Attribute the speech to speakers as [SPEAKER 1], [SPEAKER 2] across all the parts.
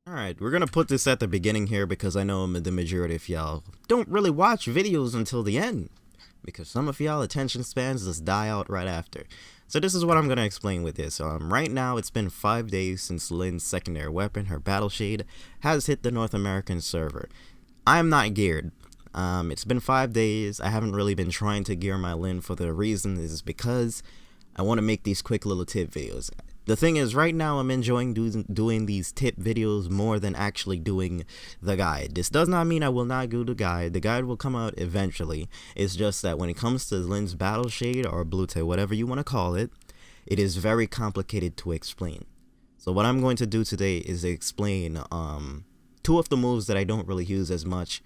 [SPEAKER 1] Alright, we're gonna put this at the beginning here because I know the majority of y'all don't really watch videos until the end. Because some of y'all attention spans just die out right after. So this is what I'm gonna explain with this. Right now it's been 5 days since Lynn's secondary weapon, her Battleshade, has hit the North American server. I'm not geared. It's been 5 days. I haven't really been trying to gear my Lynn for the reason is because I want to make these quick little tip videos. The thing is, right now I'm enjoying doing these tip videos more than actually doing the guide. This does not mean I will not do the guide. The guide will come out eventually. It's just that when it comes to Lynn's Battleshade or Blute, whatever you want to call it, it is very complicated to explain. So what I'm going to do today is explain two of the moves that I don't really use as much,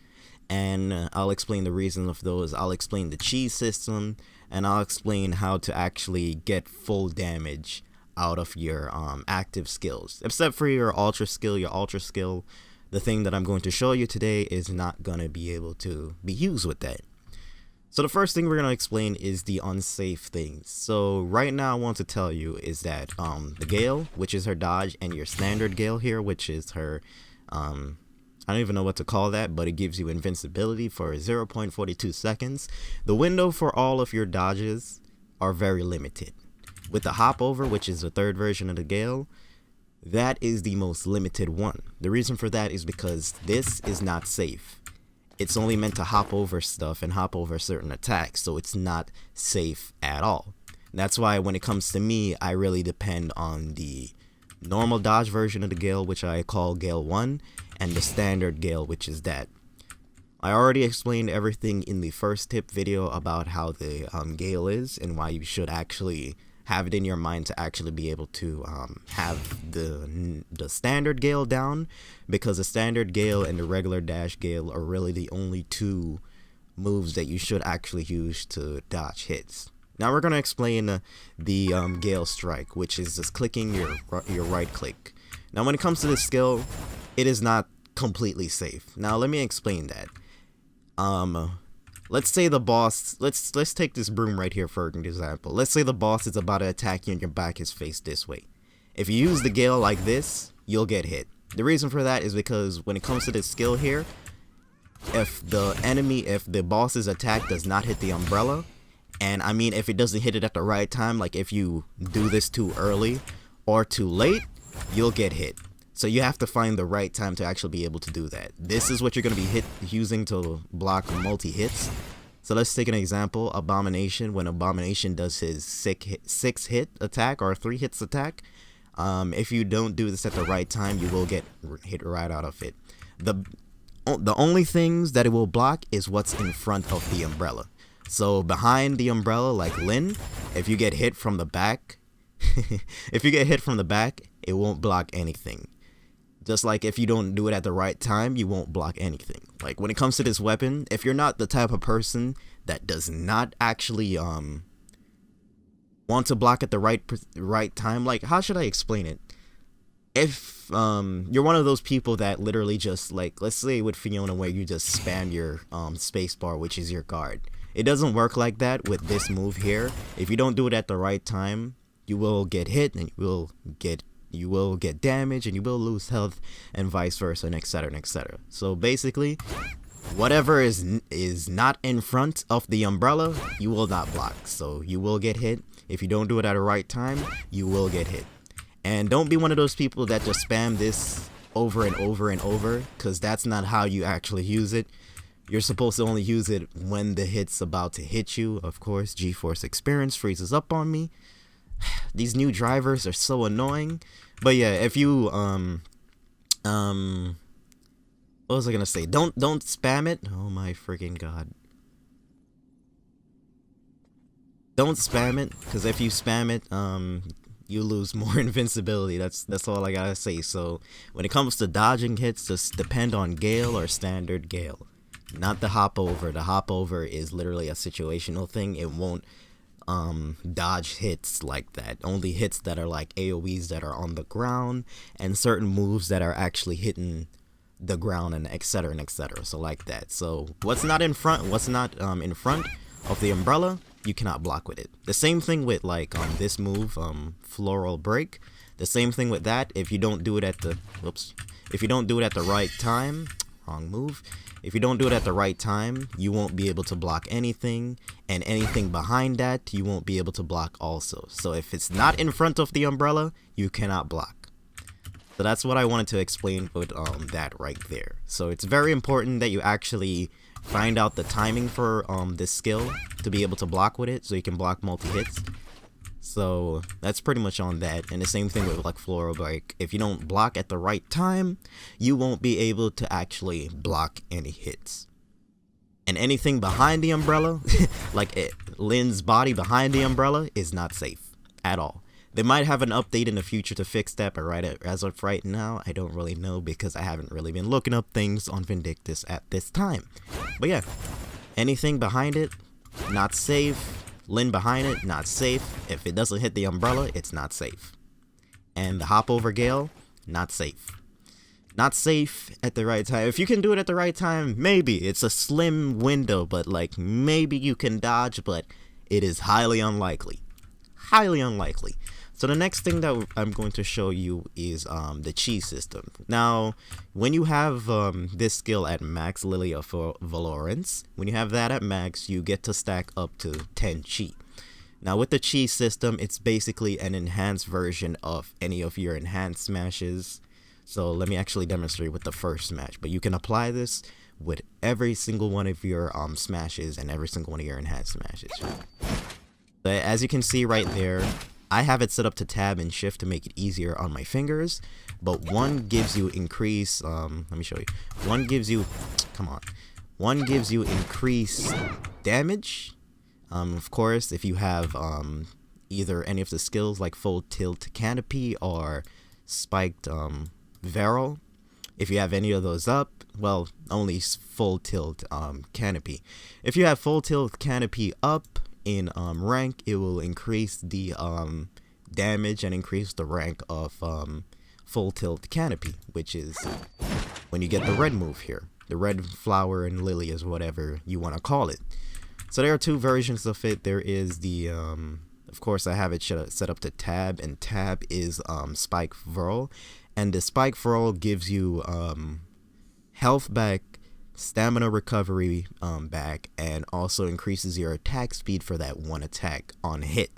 [SPEAKER 1] and I'll explain the reason of those. I'll explain the cheese system, and I'll explain how to actually get full damage out of your active skills, except for your ultra skill. The thing that I'm going to show you today is not gonna be able to be used with that. So the first thing we're gonna explain is the unsafe things. So right now I want to tell you is that the Gayle, which is her dodge, and your standard Gayle here, which is her I don't even know what to call that, but it gives you invincibility for 0.42 seconds. The window for all of your dodges are very limited. With the hop over, which is the third version of the Gayle, that is the most limited one. The reason for that is because this is not safe. It's only meant to hop over stuff and hop over certain attacks, so it's not safe at all. That's why when it comes to me, I really depend on the normal dodge version of the Gayle, which I call Gayle 1, and the standard Gayle, which is that. I already explained everything in the first tip video about how the Gayle is and why you should actually have it in your mind to actually be able to have the standard Gayle down, because the standard Gayle and the regular dash Gayle are really the only two moves that you should actually use to dodge hits. Now we're going to explain the Gayle Strike, which is just clicking your right click. Now when it comes to this skill, it is not completely safe. Now let me explain that. Let's say the boss, let's take this broom right here for an example. Let's say the boss is about to attack you and your back is faced this way. If you use the Gayle like this, you'll get hit. The reason for that is because when it comes to this skill here, if the boss's attack does not hit the umbrella, and I mean if it doesn't hit it at the right time, like if you do this too early or too late, you'll get hit. So you have to find the right time to actually be able to do that. This is what you're going to be using to block multi-hits. So let's take an example. Abomination. When Abomination does his 6 hit attack or 3 hits attack, if you don't do this at the right time, you will get hit right out of it. The only things that it will block is what's in front of the umbrella. So behind the umbrella, like Lynn, if you get hit from the back, it won't block anything. Just like if you don't do it at the right time, you won't block anything. Like when it comes to this weapon, if you're not the type of person that does not actually want to block at the right time, like how should I explain it? If you're one of those people that literally just, like, let's say with Fiona where you just spam your space bar, which is your guard. It doesn't work like that with this move here. If you don't do it at the right time, you will get hit and you will get damage and you will lose health and vice versa, and etc, etc. So basically, whatever is not in front of the umbrella, you will not block. So you will get hit. If you don't do it at the right time, you will get hit. And don't be one of those people that just spam this over and over and over, because that's not how you actually use it. You're supposed to only use it when the hit's about to hit you. Of course, GeForce Experience freezes up on me. These new drivers are so annoying. But yeah, if you what was I gonna say? Don't spam it. Oh my freaking god. Don't spam it, because if you spam it, you lose more invincibility. That's all I gotta say. So when it comes to dodging hits, just depend on Gayle or standard Gayle. Not the hop over. The hop over is literally a situational thing. It won't dodge hits like that. Only hits that are like AoEs that are on the ground, and certain moves that are actually hitting the ground, and etc and etc. So like that. So what's not in front of the umbrella, you cannot block with it. The same thing with like this move, Floral Break. The same thing with that. If you don't do it at the if you don't do it at the right time, wrong move. If you don't do it at the right time, you won't be able to block anything, and anything behind that you won't be able to block also. So if it's not in front of the umbrella, you cannot block. So that's what I wanted to explain with that right there. So it's very important that you actually find out the timing for this skill to be able to block with it, so you can block multi-hits. So that's pretty much on that. And the same thing with like Floral Break. If you don't block at the right time, you won't be able to actually block any hits. And anything behind the umbrella, like Lynn's body behind the umbrella, is not safe at all. They might have an update in the future to fix that, but as of right now, I don't really know because I haven't really been looking up things on Vindictus at this time. But yeah, anything behind it, not safe. Lynn behind it, not safe. If it doesn't hit the umbrella, it's not safe. And the hop over Gayle, not safe. Not safe at the right time. If you can do it at the right time, maybe. It's a slim window, but like maybe you can dodge, but it is highly unlikely. Highly unlikely. So the next thing that I'm going to show you is the chi system. Now, when you have this skill at max, Lily of Valorance, when you have that at max, you get to stack up to 10 chi. Now with the chi system, it's basically an enhanced version of any of your enhanced smashes. So let me actually demonstrate with the first smash. But you can apply this with every single one of your smashes and every single one of your enhanced smashes. But as you can see right there, I have it set up to tab and shift to make it easier on my fingers, but one gives you increase, let me show you. One gives you increased damage. Of course, if you have either any of the skills like full tilt canopy or spiked Ferrule, if you have any of those up, well, only full tilt canopy. If you have full tilt canopy up in rank, it will increase the damage and increase the rank of full tilt canopy, which is when you get the red move here, the red flower and lily is whatever you want to call it. So there are two versions of it. There is the of course I have it set up to tab, and tab is spike Ferrule, and the spike Ferrule gives you health back, stamina recovery back, and also increases your attack speed for that one attack on hit.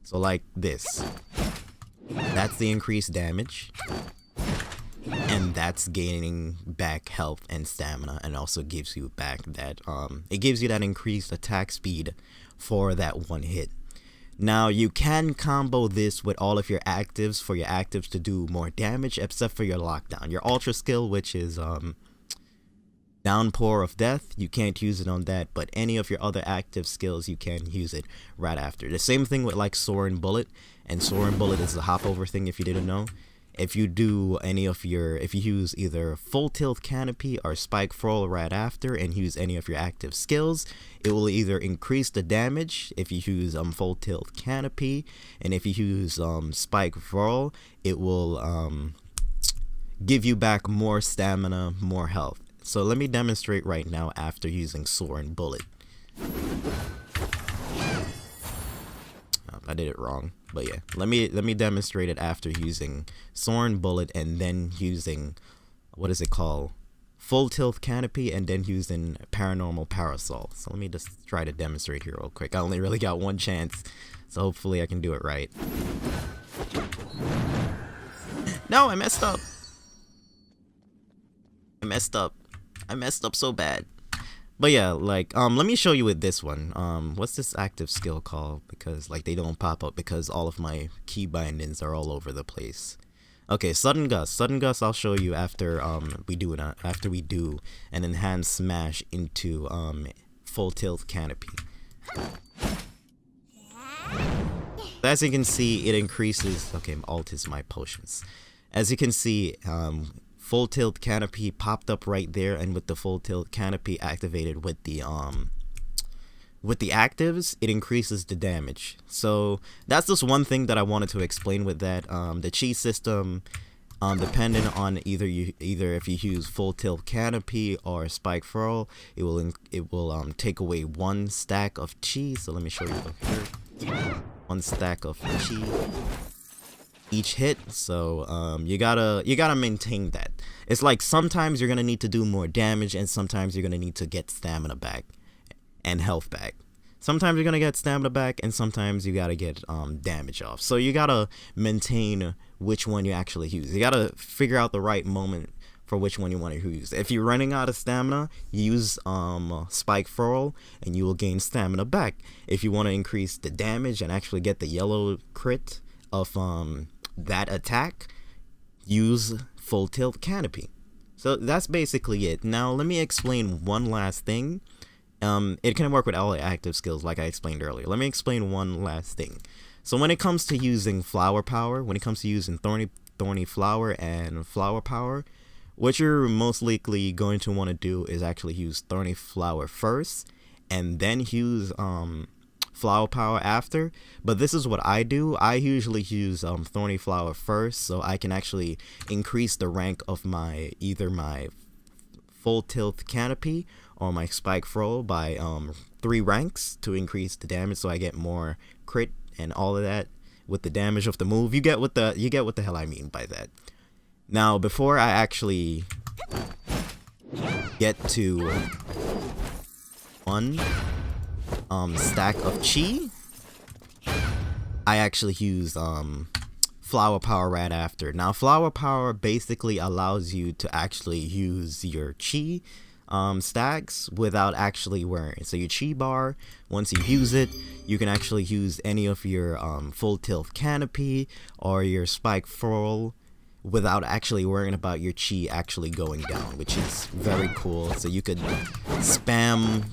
[SPEAKER 1] So like this, that's the increased damage, and that's gaining back health and stamina, and also gives you back that it gives you that increased attack speed for that one hit. Now you can combo this with all of your actives for your actives to do more damage, except for your lockdown, your ultra skill, which is Downpour of Death. You can't use it on that, but any of your other active skills you can use it right after. The same thing with like Soar and Bullet, and Soar and Bullet is the hop over thing if you didn't know. If you do any of your, if you use either full tilt canopy or spike Ferrule right after and use any of your active skills, it will either increase the damage if you use full tilt canopy, and if you use spike Ferrule, it will give you back more stamina, more health. So let me demonstrate right now after using Soar and Bullet. I did it wrong, but yeah, let me demonstrate it after using Soar and Bullet, and then using, what is it called, full tilt canopy, and then using paranormal parasol. So let me just try to demonstrate here real quick. I only really got one chance, so hopefully I can do it right. No, I messed up. I messed up so bad. But yeah, like let me show you with this one. What's this active skill called? Because like they don't pop up because all of my key bindings are all over the place. Okay, sudden gust. Sudden gust I'll show you after we do an enhanced smash into full tilt canopy. As you can see, it increases. Okay, alt is my potions. As you can see, full tilt canopy popped up right there, and with the full tilt canopy activated with the actives, it increases the damage. So that's just one thing that I wanted to explain with that. The chi system, depending on either if you use full tilt canopy or spike Ferrule, it will take away one stack of chi. So let me show you here. One stack of chi. each hit, so you gotta maintain that. It's like sometimes you're gonna need to do more damage, and sometimes you're gonna need to get stamina back and health back. Sometimes you're gonna get stamina back, and sometimes you gotta get damage off. So you gotta maintain which one you actually use. You gotta figure out the right moment for which one you want to use. If you're running out of stamina, use Spike Ferrule, and you will gain stamina back. If you want to increase the damage and actually get the yellow crit of that attack, use Full Tilt Canopy. So that's basically it. Now let me explain one last thing. It can work with all the active skills like I explained earlier. Let me explain one last thing. So when it comes to using flower power, when it comes to using thorny flower and flower power, what you're most likely going to want to do is actually use thorny flower first and then use flower power after. But this is what I do. I usually use thorny flower first, so I can actually increase the rank of my either my full tilt canopy or my spike Ferrule by 3 ranks to increase the damage, so I get more crit and all of that with the damage of the move. You get what the hell I mean by that. Now, before I actually get to one stack of chi, I actually use flower power right after. Now, flower power basically allows you to actually use your chi stacks without actually wearing it. So your chi bar, once you use it, you can actually use any of your full tilt canopy or your spike Ferrule without actually worrying about your chi actually going down, which is very cool. So you could spam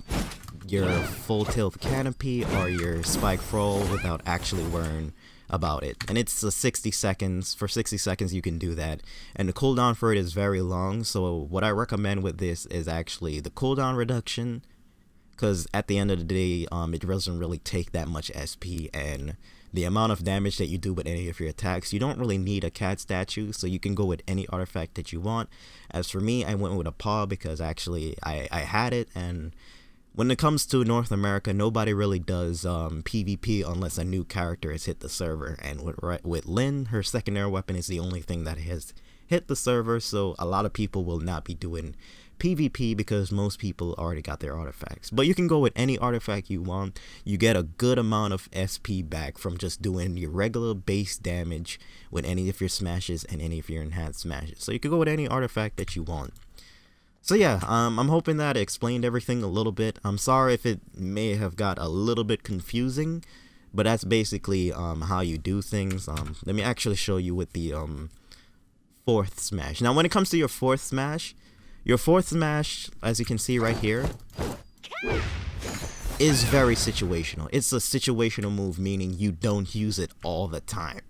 [SPEAKER 1] your full tilt canopy or your spike Ferrule without actually worrying about it. And it's 60 seconds. For 60 seconds you can do that, and the cooldown for it is very long. So what I recommend with this is actually the cooldown reduction, because at the end of the day it doesn't really take that much SP, and the amount of damage that you do with any of your attacks, you don't really need a cat statue, so you can go with any artifact that you want. As for me, I went with a paw because actually I had it, and when it comes to North America, nobody really does PvP unless a new character has hit the server, and with Lynn, her secondary weapon is the only thing that has hit the server, so a lot of people will not be doing PvP because most people already got their artifacts. But you can go with any artifact you want. You get a good amount of SP back from just doing your regular base damage with any of your smashes and any of your enhanced smashes. So you can go with any artifact that you want. So yeah, I'm hoping that explained everything a little bit. I'm sorry if it may have got a little bit confusing, but that's basically how you do things. Let me actually show you with the 4th smash. Now when it comes to your 4th smash, as you can see right here, is very situational. It's a situational move, meaning you don't use it all the time.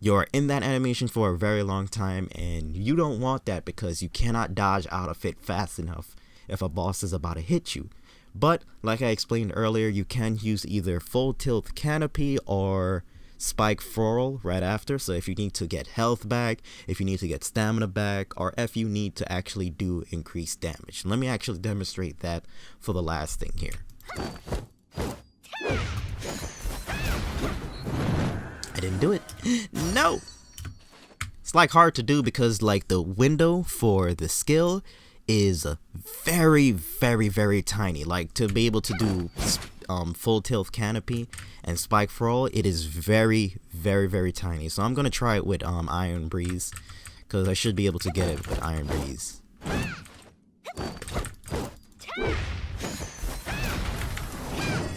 [SPEAKER 1] You're in that animation for a very long time, and you don't want that because you cannot dodge out of it fast enough if a boss is about to hit you. But like I explained earlier, you can use either full tilt canopy or spike Ferrule right after. So if you need to get health back, if you need to get stamina back, or if you need to actually do increased damage. Let me actually demonstrate that for the last thing here. I didn't do it. No! It's like hard to do because like the window for the skill is very, very, very tiny. Like to be able to do full tilt canopy and spike Ferrule, it is very, very, very tiny. So I'm gonna try it with Iron Breeze, because I should be able to get it with Iron Breeze. As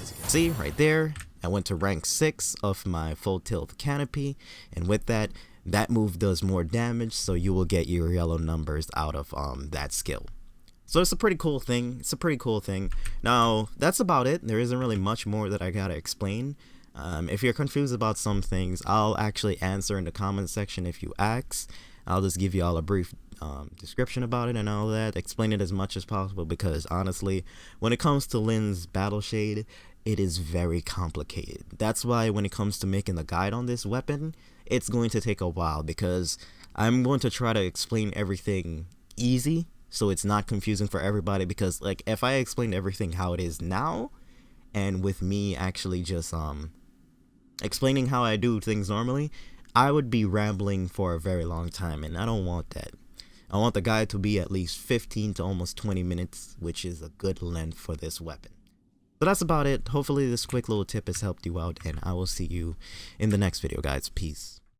[SPEAKER 1] you can see right there, I went to rank 6 of my full tilt canopy, and with that, that move does more damage, so you will get your yellow numbers out of that skill. So it's a pretty cool thing. Now, that's about it. There isn't really much more that I gotta explain. If you're confused about some things, I'll actually answer in the comment section if you ask. I'll just give you all a brief description about it and all that. Explain it as much as possible because, honestly, when it comes to Lynn's Battleshade, it is very complicated. That's why when it comes to making the guide on this weapon, it's going to take a while because I'm going to try to explain everything easy, so it's not confusing for everybody, because like if I explain everything how it is now, and with me actually just explaining how I do things normally, I would be rambling for a very long time, and I don't want that. I want the guide to be at least 15 to almost 20 minutes, which is a good length for this weapon. So that's about it. Hopefully this quick little tip has helped you out, and I will see you in the next video, guys. Peace.